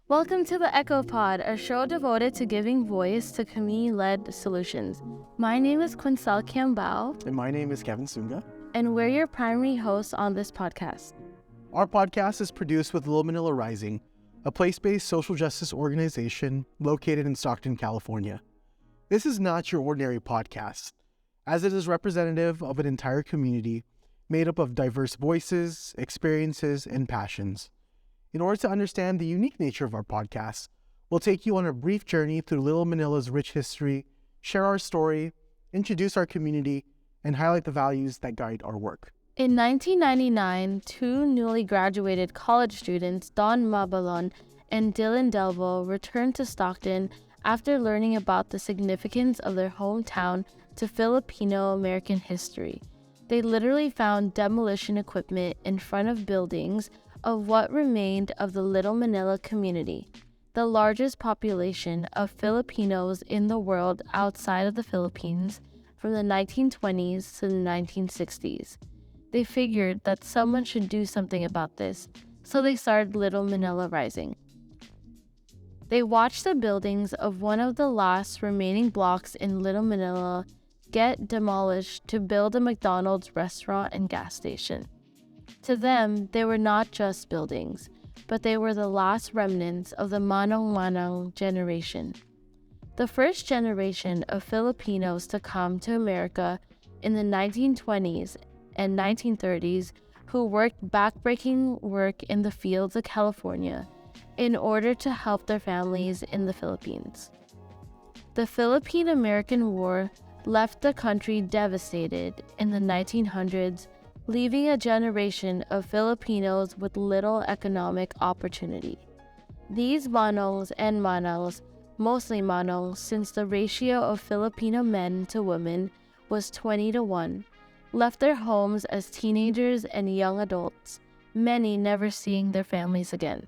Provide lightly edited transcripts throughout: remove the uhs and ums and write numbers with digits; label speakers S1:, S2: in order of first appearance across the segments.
S1: Welcome to the Echo Pod, a show devoted to giving voice to community-led solutions. My name is Quincel Kiambao.
S2: And my name is Kevin Sunga.
S1: And we're your primary hosts on this podcast.
S2: Our podcast is produced with Little Manila Rising, a place-based social justice organization located in Stockton, California. This is not your ordinary podcast, as it is representative of an entire community made up of diverse voices, experiences, and passions. In order to understand the unique nature of our podcast, we'll take you on a brief journey through Little Manila's rich history, share our story, introduce our community, and highlight the values that guide our work.
S1: In 1999, two newly graduated college students, Don Mabalon and Dylan Delvo, returned to Stockton after learning about the significance of their hometown to Filipino-American history. They literally found demolition equipment in front of buildings of what remained of the Little Manila community, the largest population of Filipinos in the world outside of the Philippines from the 1920s to the 1960s. They figured that someone should do something about this, so they started Little Manila Rising. They watched the buildings of one of the last remaining blocks in Little Manila get demolished to build a McDonald's restaurant and gas station. To them, they were not just buildings, but they were the last remnants of the Manong-Manang generation. The first generation of Filipinos to come to America in the 1920s and 1930s who worked backbreaking work in the fields of California in order to help their families in the Philippines. The Philippine-American War left the country devastated in the 1900s, leaving a generation of Filipinos with little economic opportunity. These Manongs and Manals, mostly Manongs since the ratio of Filipino men to women was 20-1, left their homes as teenagers and young adults, many never seeing their families again.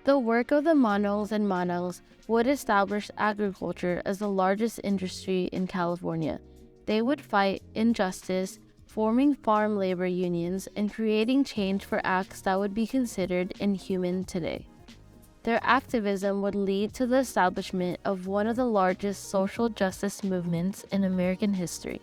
S1: The work of the Manongs and Manals would establish agriculture as the largest industry in California. They would fight injustice, forming farm labor unions and creating change for acts that would be considered inhuman today. Their activism would lead to the establishment of one of the largest social justice movements in American history,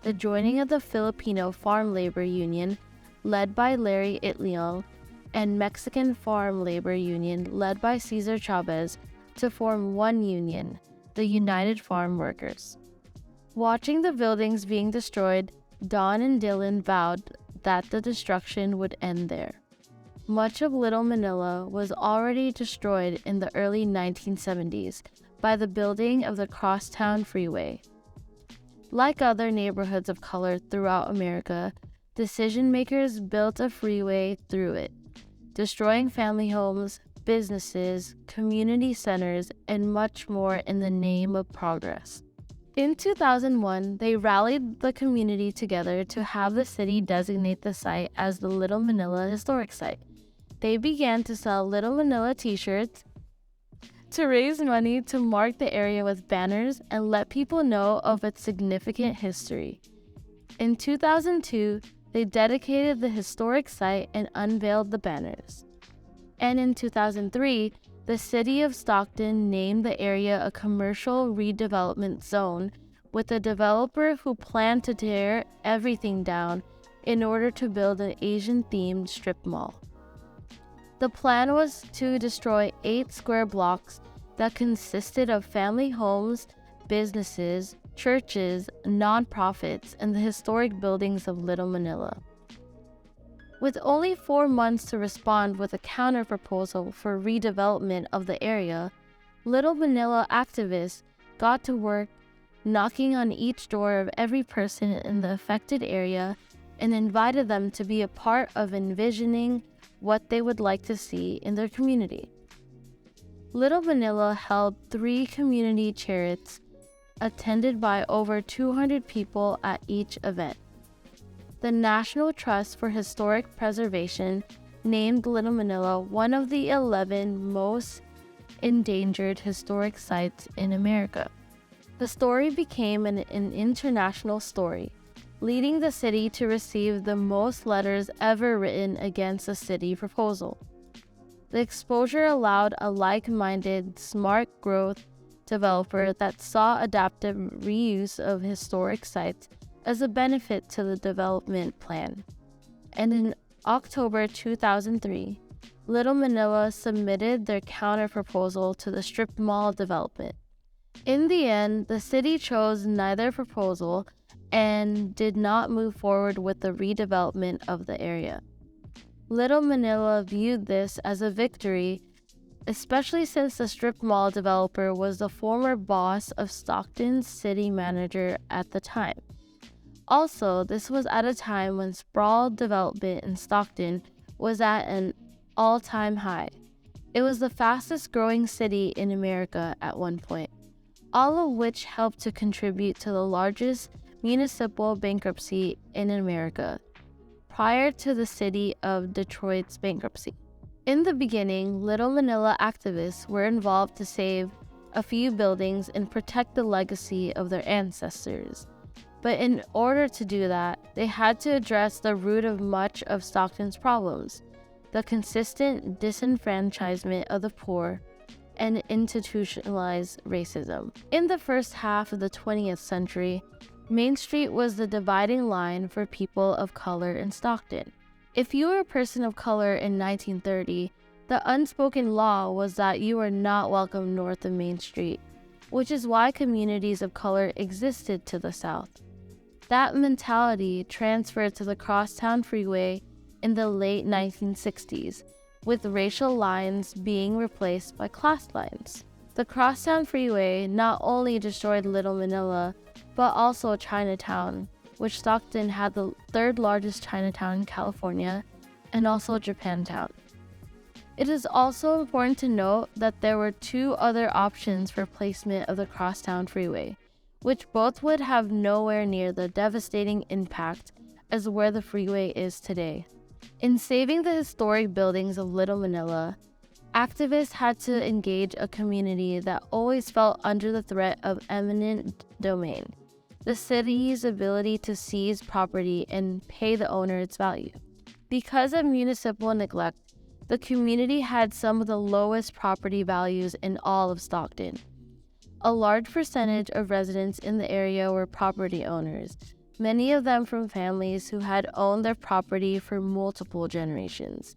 S1: the joining of the Filipino Farm Labor Union, led by Larry Itliong, and Mexican Farm Labor Union, led by Cesar Chavez, to form one union, the United Farm Workers. Watching the buildings being destroyed, Don and Dylan vowed that the destruction would end there. Much of Little Manila was already destroyed in the early 1970s by the building of the Crosstown Freeway. Like other neighborhoods of color throughout America, decision-makers built a freeway through it, destroying family homes, businesses, community centers, and much more in the name of progress. In 2001, they rallied the community together to have the city designate the site as the Little Manila Historic Site. They began to sell Little Manila t-shirts to raise money to mark the area with banners and let people know of its significant history. In 2002, they dedicated the historic site and unveiled the banners. And in 2003, the city of Stockton named the area a commercial redevelopment zone with a developer who planned to tear everything down in order to build an Asian-themed strip mall. The plan was to destroy 8 square blocks that consisted of family homes, businesses, churches, nonprofits, and the historic buildings of Little Manila. With only 4 months to respond with a counter-proposal for redevelopment of the area, Little Manila activists got to work knocking on each door of every person in the affected area and invited them to be a part of envisioning what they would like to see in their community. Little Manila held 3 community chariots attended by over 200 people at each event. The National Trust for Historic Preservation named Little Manila one of the 11 most endangered historic sites in America. The story became an international story, leading the city to receive the most letters ever written against a city proposal. The exposure allowed a like-minded, smart growth developer that saw adaptive reuse of historic sites as a benefit to the development plan. And in October 2003, Little Manila submitted their counter-proposal to the strip mall development. In the end, the city chose neither proposal and did not move forward with the redevelopment of the area. Little Manila viewed this as a victory, especially since the strip mall developer was the former boss of Stockton's city manager at the time. Also, this was at a time when sprawl development in Stockton was at an all-time high. It was the fastest growing city in America at one point, all of which helped to contribute to the largest municipal bankruptcy in America, prior to the city of Detroit's bankruptcy. In the beginning, Little Manila activists were involved to save a few buildings and protect the legacy of their ancestors. But in order to do that, they had to address the root of much of Stockton's problems: the consistent disenfranchisement of the poor and institutionalized racism. In the first half of the 20th century, Main Street was the dividing line for people of color in Stockton. If you were a person of color in 1930, the unspoken law was that you were not welcome north of Main Street, which is why communities of color existed to the south. That mentality transferred to the Crosstown Freeway in the late 1960s, with racial lines being replaced by class lines. The Crosstown Freeway not only destroyed Little Manila, but also Chinatown, which Stockton had the third largest Chinatown in California, and also Japantown. It is also important to note that there were two other options for placement of the Crosstown Freeway, which both would have nowhere near the devastating impact as where the freeway is today. In saving the historic buildings of Little Manila, activists had to engage a community that always felt under the threat of eminent domain, the city's ability to seize property and pay the owner its value. Because of municipal neglect, the community had some of the lowest property values in all of Stockton. A large percentage of residents in the area were property owners, many of them from families who had owned their property for multiple generations.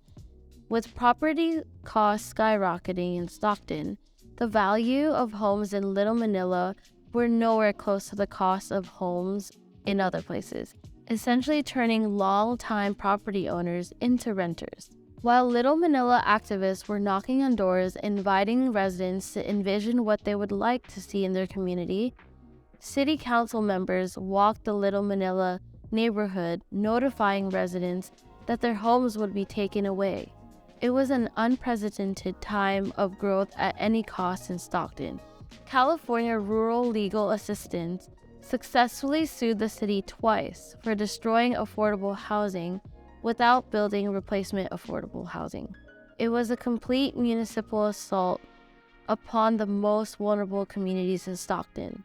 S1: With property costs skyrocketing in Stockton, the value of homes in Little Manila were nowhere close to the cost of homes in other places, essentially turning long-time property owners into renters. While Little Manila activists were knocking on doors, inviting residents to envision what they would like to see in their community, city council members walked the Little Manila neighborhood, notifying residents that their homes would be taken away. It was an unprecedented time of growth at any cost in Stockton. California Rural Legal Assistance successfully sued the city twice for destroying affordable housing without building replacement affordable housing. It was a complete municipal assault upon the most vulnerable communities in Stockton,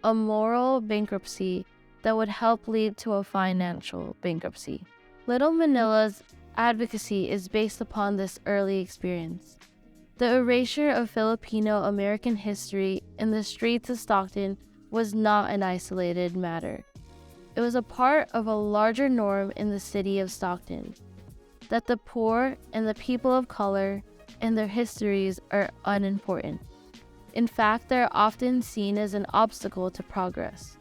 S1: a moral bankruptcy that would help lead to a financial bankruptcy. Little Manila's advocacy is based upon this early experience. The erasure of Filipino American history in the streets of Stockton was not an isolated matter. It was a part of a larger norm in the city of Stockton, that the poor and the people of color and their histories are unimportant. In fact, they are often seen as an obstacle to progress.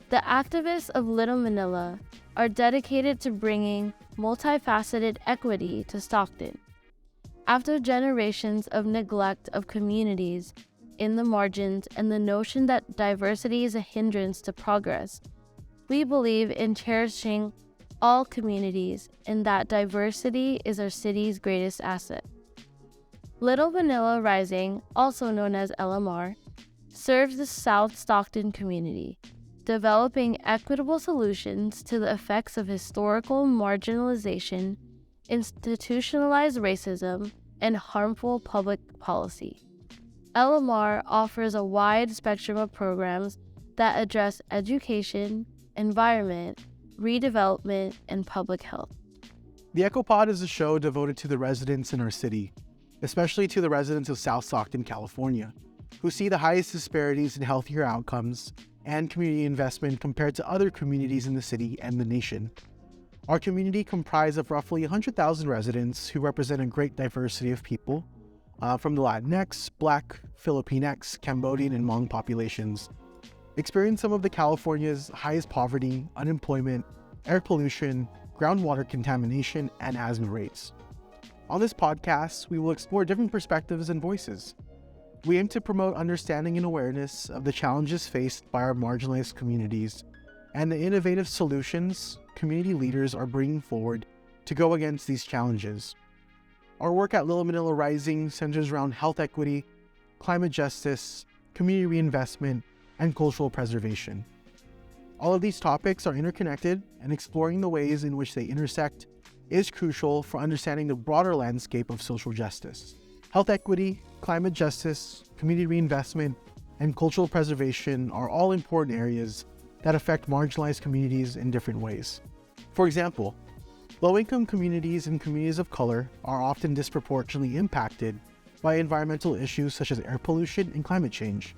S1: The activists of Little Manila are dedicated to bringing multifaceted equity to Stockton. After generations of neglect of communities in the margins and the notion that diversity is a hindrance to progress, we believe in cherishing all communities and that diversity is our city's greatest asset. Little Manila Rising, also known as LMR, serves the South Stockton community, developing equitable solutions to the effects of historical marginalization, institutionalized racism, and harmful public policy. LMR offers a wide spectrum of programs that address education, environment, redevelopment, and public health.
S2: The EchoPod is a show devoted to the residents in our city. especially to the residents of South Stockton, California, who see the highest disparities in healthier outcomes and community investment compared to other communities in the city and the nation. Our community comprised of roughly 100,000 residents who represent a great diversity of people, from the Latinx, Black, Filipinx, Cambodian, and Hmong populations, experience some of California's highest poverty, unemployment, air pollution, groundwater contamination, and asthma rates. On this podcast, we will explore different perspectives and voices. We aim to promote understanding and awareness of the challenges faced by our marginalized communities and the innovative solutions community leaders are bringing forward to go against these challenges. Our work at Little Manila Rising centers around health equity, climate justice, community reinvestment, and cultural preservation. All of these topics are interconnected, and exploring the ways in which they intersect is crucial for understanding the broader landscape of social justice. Health equity, climate justice, community reinvestment, and cultural preservation are all important areas that affect marginalized communities in different ways. For example, low-income communities and communities of color are often disproportionately impacted by environmental issues such as air pollution and climate change.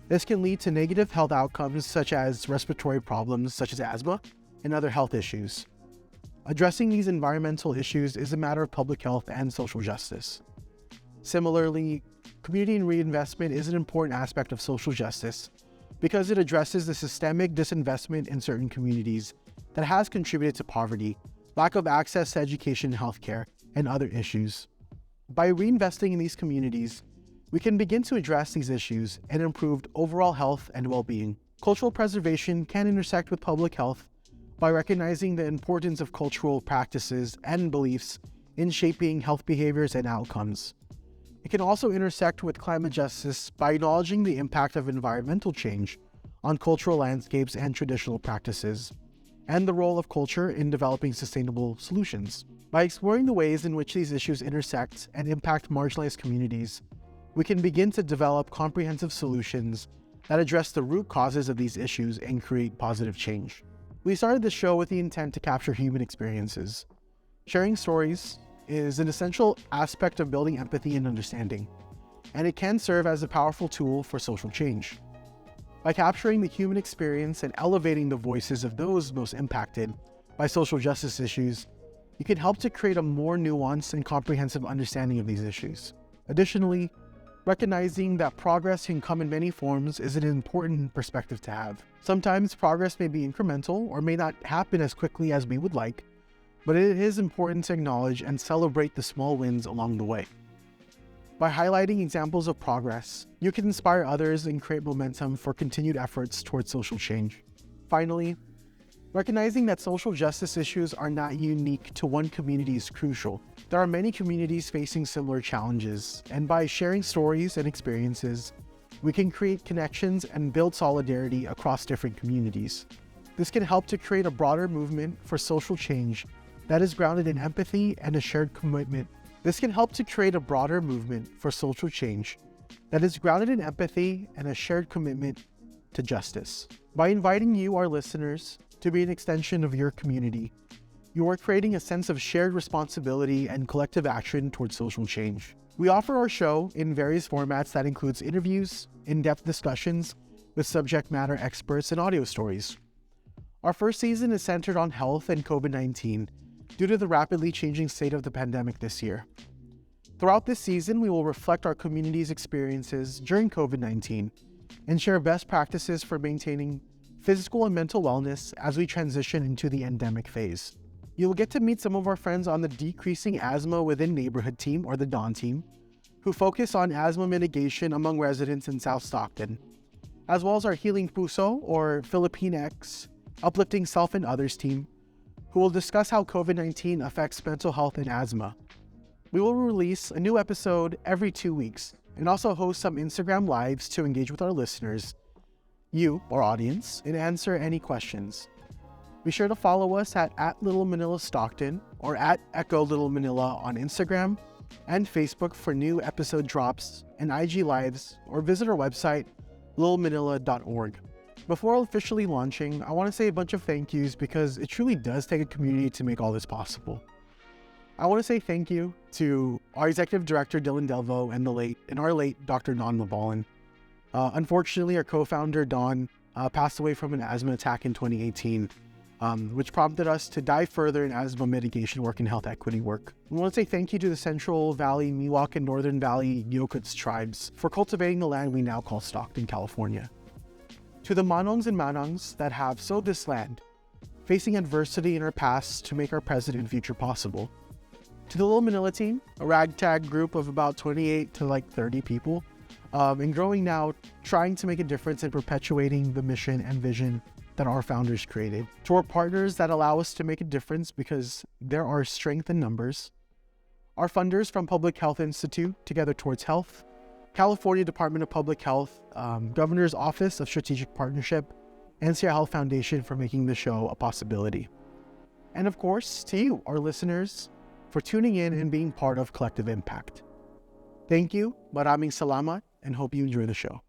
S2: This can lead to negative health outcomes such as respiratory problems such as asthma and other health issues. Addressing these environmental issues is a matter of public health and social justice. Similarly, community reinvestment is an important aspect of social justice because it addresses the systemic disinvestment in certain communities that has contributed to poverty, lack of access to education and healthcare, and other issues. By reinvesting in these communities, we can begin to address these issues and improve overall health and well-being. Cultural preservation can intersect with public health by recognizing the importance of cultural practices and beliefs in shaping health behaviors and outcomes. It can also intersect with climate justice by acknowledging the impact of environmental change on cultural landscapes and traditional practices, and the role of culture in developing sustainable solutions. By exploring the ways in which these issues intersect and impact marginalized communities, we can begin to develop comprehensive solutions that address the root causes of these issues and create positive change. We started this show with the intent to capture human experiences. Sharing stories is an essential aspect of building empathy and understanding, and it can serve as a powerful tool for social change. By capturing the human experience and elevating the voices of those most impacted by social justice issues, you can help to create a more nuanced and comprehensive understanding of these issues. Additionally, recognizing that progress can come in many forms is an important perspective to have. Sometimes progress may be incremental or may not happen as quickly as we would like, but it is important to acknowledge and celebrate the small wins along the way. By highlighting examples of progress, you can inspire others and create momentum for continued efforts towards social change. Finally, recognizing that social justice issues are not unique to one community is crucial. There are many communities facing similar challenges, and by sharing stories and experiences, we can create connections and build solidarity across different communities. This can help to create a broader movement for social change that is grounded in empathy and a shared commitment. This can help to create a broader movement for social change that is grounded in empathy and a shared commitment to justice. By inviting you, our listeners, to be an extension of your community, you are creating a sense of shared responsibility and collective action towards social change. We offer our show in various formats that includes interviews, in-depth discussions with subject matter experts, and audio stories. Our first season is centered on health and COVID-19 due to the rapidly changing state of the pandemic this year. Throughout this season, we will reflect our community's experiences during COVID-19 and share best practices for maintaining physical and mental wellness as we transition into the endemic phase. You will get to meet some of our friends on the Decreasing Asthma Within Neighborhood team, or the DAWN team, who focus on asthma mitigation among residents in South Stockton, as well as our Healing Puso, or Filipinx, Uplifting Self and Others team, who will discuss how COVID-19 affects mental health and asthma. We will release a new episode every 2 weeks and also host some Instagram lives to engage with our listeners, you, our audience, and answer any questions. Be sure to follow us at Little Manila Stockton or at Echo Little Manila on Instagram and Facebook for new episode drops and IG lives, or visit our website, littlemanila.org. Before officially launching, I want to say a bunch of thank yous because it truly does take a community to make all this possible. I want to say thank you to our executive director, Dylan Delvo, and our late Dr. Don Mabalan. Unfortunately, our co-founder, Don, passed away from an asthma attack in 2018, which prompted us to dive further in asthma mitigation work and health equity work. We want to say thank you to the Central Valley, Miwok, and Northern Valley Yokuts tribes for cultivating the land we now call Stockton, California. To the Manongs and Manongs that have sowed this land, facing adversity in our past to make our present and future possible. To the Little Manila team, a ragtag group of about 28 to 30 people, and growing now, trying to make a difference in perpetuating the mission and vision that our founders created. To our partners that allow us to make a difference because there are strength in numbers. Our funders from Public Health Institute, Together Towards Health, California Department of Public Health, Governor's Office of Strategic Partnership, and Sierra Health Foundation for making the show a possibility. And of course, to you, our listeners, for tuning in and being part of Collective Impact. Thank you, maraming salamat, and hope you enjoy the show.